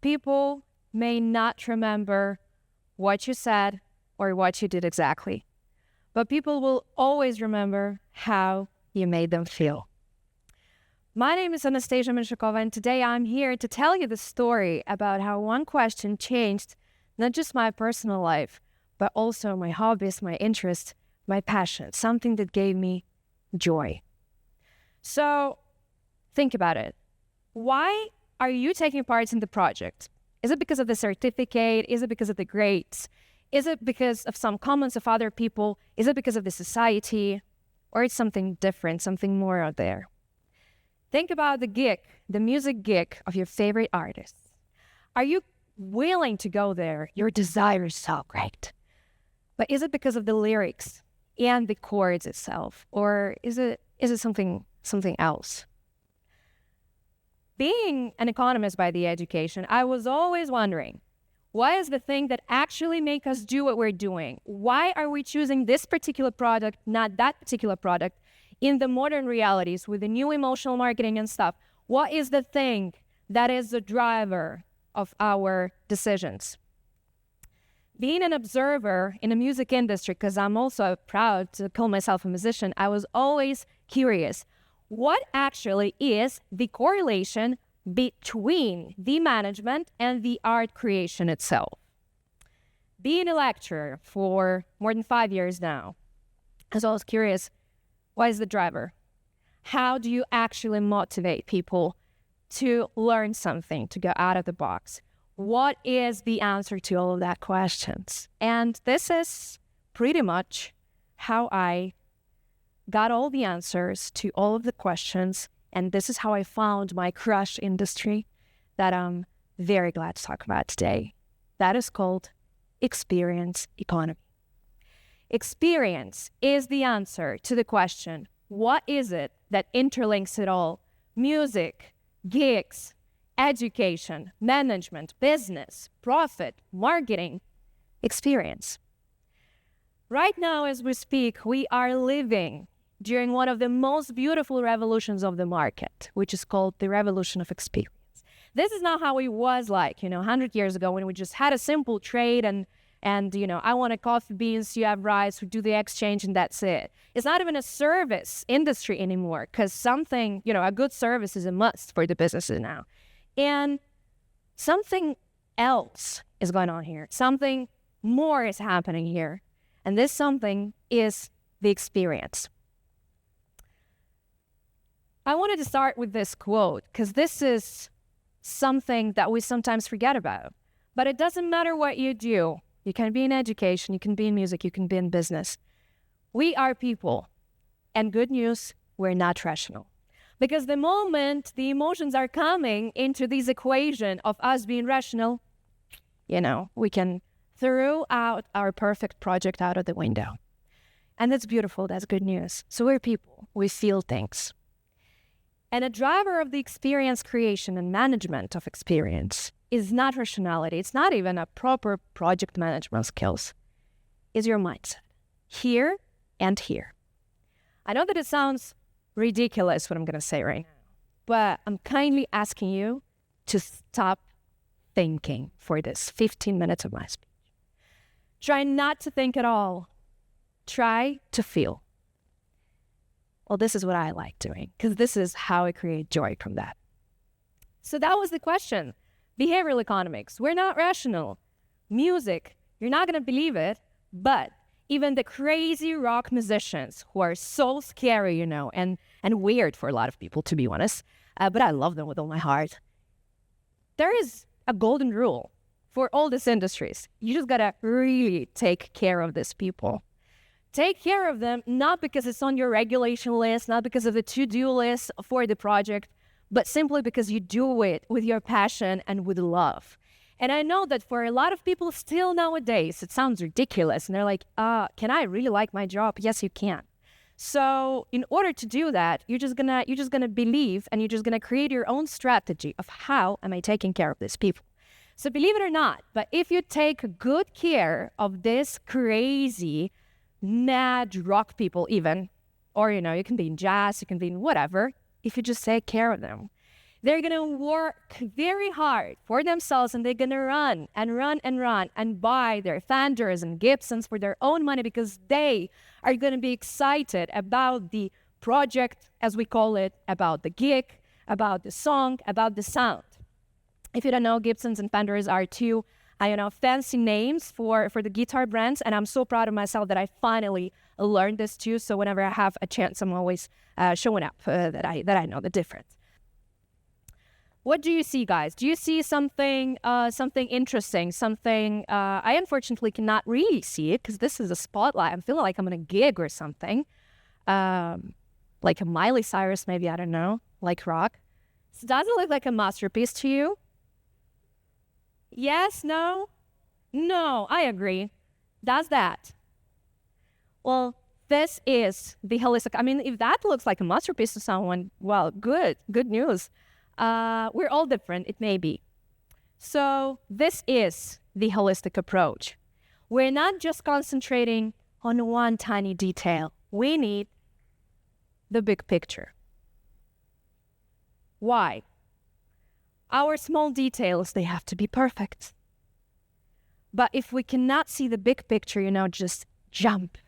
People may not remember what you said or what you did exactly, but people will always remember how you made them feel. My name is Anastasiia Menshykova, and today I'm here to tell you the story about how one question changed not just my personal life, but also my hobbies, my interests, my passion, something that gave me joy. So think about it. Why are you taking part in the project? Is it because of the certificate? Is it because of the grades? Is it because of some comments of other people? Is it because of the society? Or it's something different, something more out there? Think about the gig, the music gig of your favorite artist. Are you willing to go there? Your desire is so great. But is it because of the lyrics and the chords itself? Or is it something else? Being an economist by the education, I was always wondering, what is the thing that actually make us do what we're doing? Why are we choosing this particular product, not that particular product? In the modern realities with the new emotional marketing and stuff, what is the thing that is the driver of our decisions? Being an observer in the music industry, because I'm also proud to call myself a musician, I was always curious. What actually is the correlation between the management and the art creation itself? Being a lecturer for more than 5 years now, I was always curious, what is the driver? How do you actually motivate people to learn something, to go out of the box? What is the answer to all of that questions? And this is pretty much how I got all the answers to all of the questions. And this is how I found my crush industry that I'm very glad to talk about today. That is called experience economy. Experience is the answer to the question, what is it that interlinks it all? Music, gigs, education, management, business, profit, marketing, experience. Right now, as we speak, we are living during one of the most beautiful revolutions of the market, which is called the revolution of experience. This is not how it was like, 100 years ago when we just had a simple trade and I want a coffee beans, you have rice, we do the exchange and that's it. It's not even a service industry anymore because a good service is a must for the businesses now. And something else is going on here. Something more is happening here. And this something is the experience. I wanted to start with this quote because this is something that we sometimes forget about. But it doesn't matter what you do. You can be in education, you can be in music, you can be in business. We are people. And good news, we're not rational. Because the moment the emotions are coming into this equation of us being rational, we can throw out our perfect project out of the window. And that's beautiful, that's good news. So we're people, we feel things. And a driver of the experience creation and management of experience is not rationality. It's not even a proper project management skills. It's your mindset, here and here. I know that it sounds ridiculous what I'm going to say right now, but I'm kindly asking you to stop thinking for this 15 minutes of my speech. Try not to think at all. Try to feel. Well, this is what I like doing because this is how I create joy from that. So that was the question. Behavioral economics, we're not rational. Music, you're not going to believe it, but even the crazy rock musicians who are so scary, and weird for a lot of people, to be honest, but I love them with all my heart. There is a golden rule for all these industries. You just got to really take care of these people. Take care of them, not because it's on your regulation list, not because of the to-do list for the project, but simply because you do it with your passion and with love. And I know that for a lot of people still nowadays, it sounds ridiculous. And they're like, can I really like my job? Yes, you can. So in order to do that, you're just gonna believe and you're just gonna create your own strategy of how am I taking care of these people. So believe it or not, but if you take good care of this crazy, mad rock people even, or, you can be in jazz, you can be in whatever, if you just take care of them, they're going to work very hard for themselves, and they're going to run and run and run and buy their Fenders and Gibsons for their own money, because they are going to be excited about the project, as we call it, about the gig, about the song, about the sound. If you don't know, Gibsons and Fenders are two, fancy names for the guitar brands, and I'm so proud of myself that I finally learned this too. So whenever I have a chance, I'm always showing up that I know the difference. What do you see, guys? Do you see something interesting? Something I unfortunately cannot really see it because this is a spotlight. I'm feeling like I'm on a gig or something, like a Miley Cyrus, maybe, I don't know, like rock. So does it look like a masterpiece to you? Yes, no? No, I agree. Does that? Well, this is the holistic. I mean, if that looks like a masterpiece to someone, well, good news. We're all different, it may be. So this is the holistic approach. We're not just concentrating on one tiny detail. We need the big picture. Why? Our small details, they have to be perfect. But if we cannot see the big picture, just jump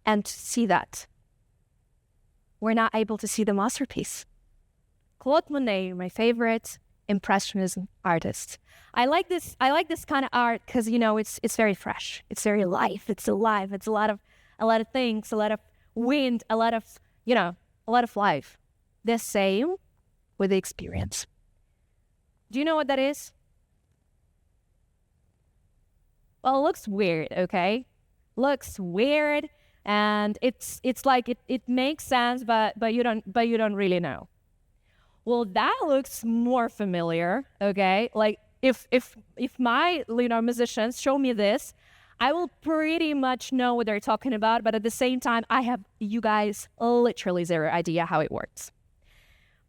and see that, we're not able to see the masterpiece. Claude Monet, my favorite Impressionism artist. I like this kind of art because it's very fresh. It's very live. It's alive. It's a lot of things, a lot of wind, a lot of life. The same with the experience. Do you know what that is? Well, it looks weird, okay? Looks weird, and it's like it makes sense, but you don't really know. Well, that looks more familiar, okay? Like if my musicians show me this, I will pretty much know what they're talking about, but at the same time, I have, you guys, literally zero idea how it works.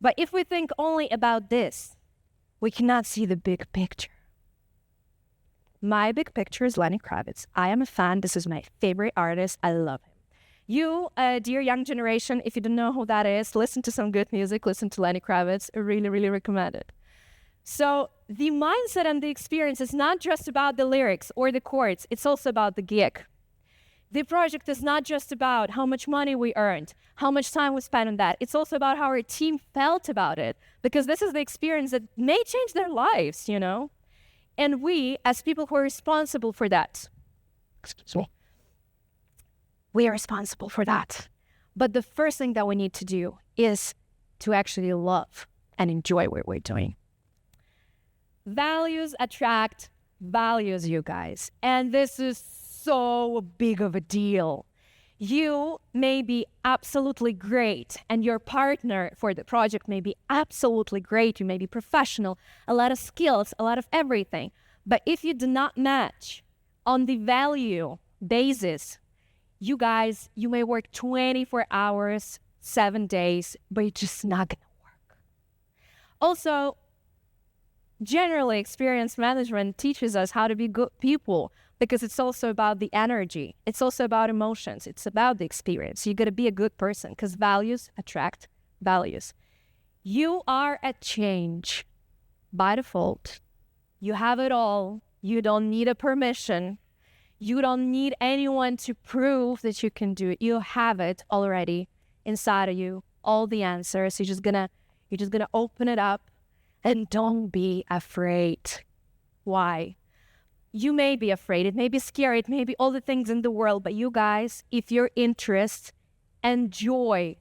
But if we think only about this, we cannot see the big picture. My big picture is Lenny Kravitz. I am a fan. This is my favorite artist. I love him. You, dear young generation, if you don't know who that is, listen to some good music, listen to Lenny Kravitz. I really, really recommend it. So the mindset and the experience is not just about the lyrics or the chords. It's also about the gig. The project is not just about how much money we earned, how much time we spent on that. It's also about how our team felt about it, because this is the experience that may change their lives, And we, as people who are responsible for that, we are responsible for that. But the first thing that we need to do is to actually love and enjoy what we're doing. Values attract values, you guys. And this is so big of a deal. You may be absolutely great, and your partner for the project may be absolutely great. You may be professional, a lot of skills, a lot of everything. But if you do not match on the value basis, you guys, you may work 24 hours, 7 days, but it's just not going to work. Also, generally, experience management teaches us how to be good people, because it's also about the energy. It's also about emotions. It's about the experience. You got to be a good person, because values attract values. You are a change by default. You have it all. You don't need a permission. You don't need anyone to prove that you can do it. You have it already inside of you, all the answers. You're just gonna open it up, and don't be afraid. Why? You may be afraid, it may be scary, it may be all the things in the world, but you guys, if your interest and joy,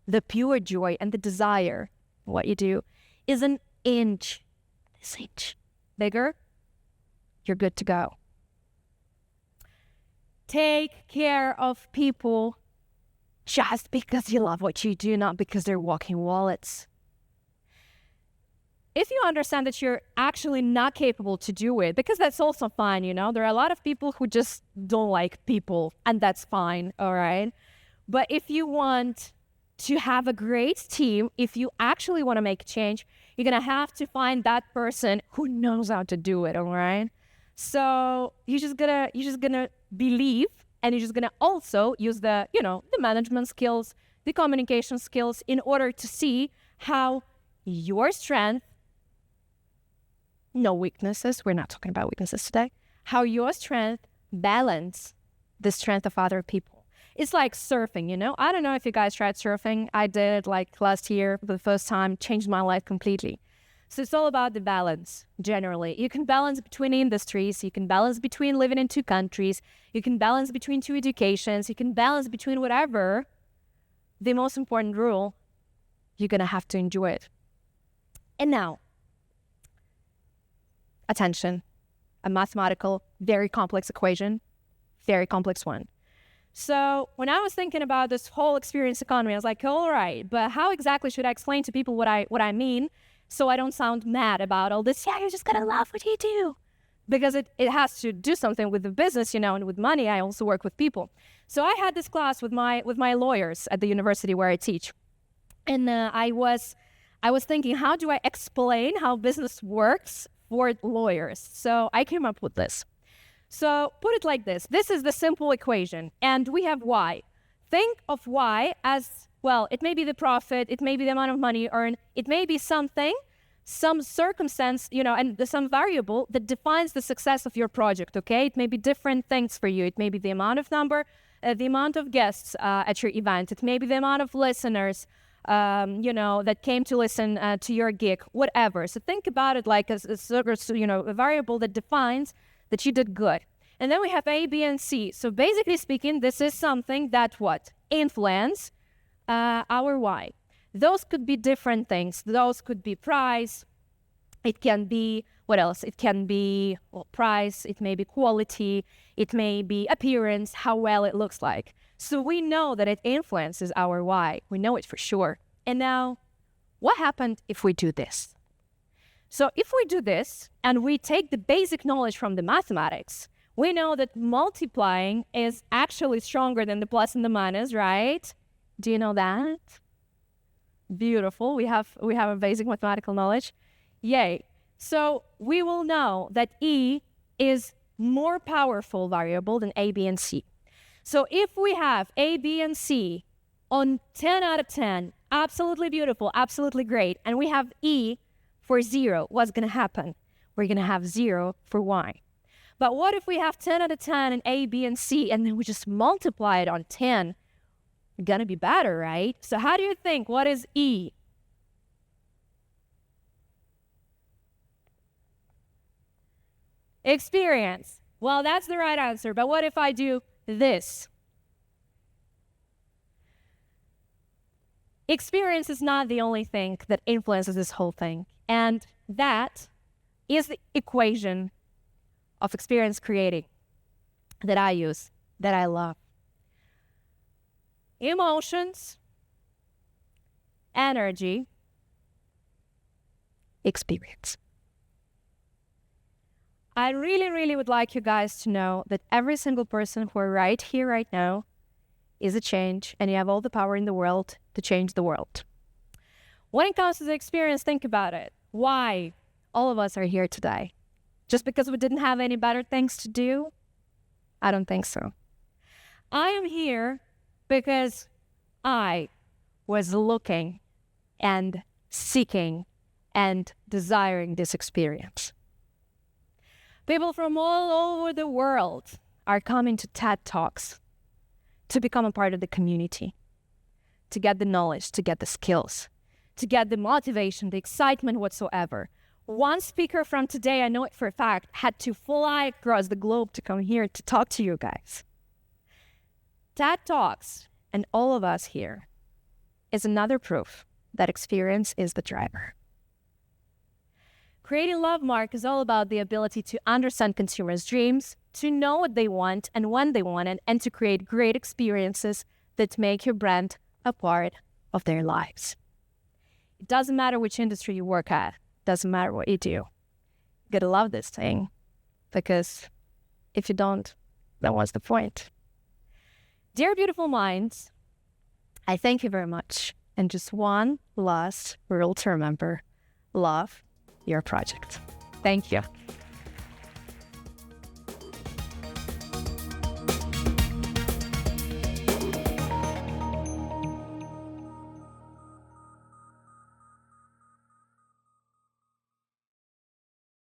the pure joy and the desire, what you do, is this inch bigger, you're good to go. Take care of people just because you love what you do, not because they're walking wallets. If you understand that you're actually not capable to do it, because that's also fine, there are a lot of people who just don't like people, and that's fine, all right? But if you want to have a great team, if you actually want to make a change, you're going to have to find that person who knows how to do it, all right? So you're just gonna believe, and you're just gonna also use the management skills, the communication skills, in order to see how your strength, no weaknesses, we're not talking about weaknesses today, how your strength balance the strength of other people. It's like surfing, I don't know if you guys tried surfing. I did like last year for the first time, changed my life completely. So it's all about the balance, generally. You can balance between industries. You can balance between living in two countries. You can balance between two educations. You can balance between whatever. The most important rule, you're going to have to enjoy it. And now, attention, a mathematical, very complex equation, very complex one. So when I was thinking about this whole experience economy, I was like, all right, but how exactly should I explain to people what I mean, so I don't sound mad about all this? Yeah, you're just gonna love what you do. Because it has to do something with the business, and with money. I also work with people. So I had this class with my lawyers at the university where I teach. And I was thinking, how do I explain how business works for lawyers? So I came up with this. So put it like this. This is the simple equation. And we have Y. Think of Y as, well, it may be the profit, it may be the amount of money you earn, it may be something, some circumstance, and some variable that defines the success of your project, okay? It may be different things for you. It may be the amount of guests at your event. It may be the amount of listeners, that came to listen to your gig, whatever. So think about it like a variable that defines that you did good. And then we have A, B, and C. So basically speaking, this is something that influence our Y. Those could be different things. Those could be price. It can be, what else? It can be price. It may be quality. It may be appearance, how well it looks like. So we know that it influences our Y. We know it for sure. And now, what happened if we do this? So if we do this, and we take the basic knowledge from the mathematics, we know that multiplying is actually stronger than the plus and the minus, right? Do you know that? Beautiful. We have a basic mathematical knowledge. Yay. So we will know that E is more powerful variable than A, B, and C. So if we have A, B, and C on 10 out of 10, absolutely beautiful, absolutely great, and we have E for 0, what's going to happen? We're going to have 0 for Y. But what if we have 10 out of 10 in A, B, and C, and then we just multiply it on 10? Going to be better, right? So how do you think? What is E? Experience. Well, that's the right answer. But what if I do this? Experience is not the only thing that influences this whole thing. And that is the equation of experience creating that I use, that I love. Emotions, energy, experience. I really, really would like you guys to know that every single person who are right here, right now, is a change, and you have all the power in the world to change the world. When it comes to the experience, think about it. Why all of us are here today? Just because we didn't have any better things to do? I don't think so. I am here because I was looking and seeking and desiring this experience. People from all over the world are coming to TED Talks to become a part of the community, to get the knowledge, to get the skills, to get the motivation, the excitement whatsoever. One speaker from today, I know it for a fact, had to fly across the globe to come here to talk to you guys. TED Talks, and all of us here, is another proof that experience is the driver. Creating Love Mark is all about the ability to understand consumers' dreams, to know what they want and when they want it, and to create great experiences that make your brand a part of their lives. It doesn't matter which industry you work at. It doesn't matter what you do. You gotta love this thing, because if you don't, then what's the point? Dear beautiful minds, I thank you very much. And just one last rule to remember: love your project. Thank you.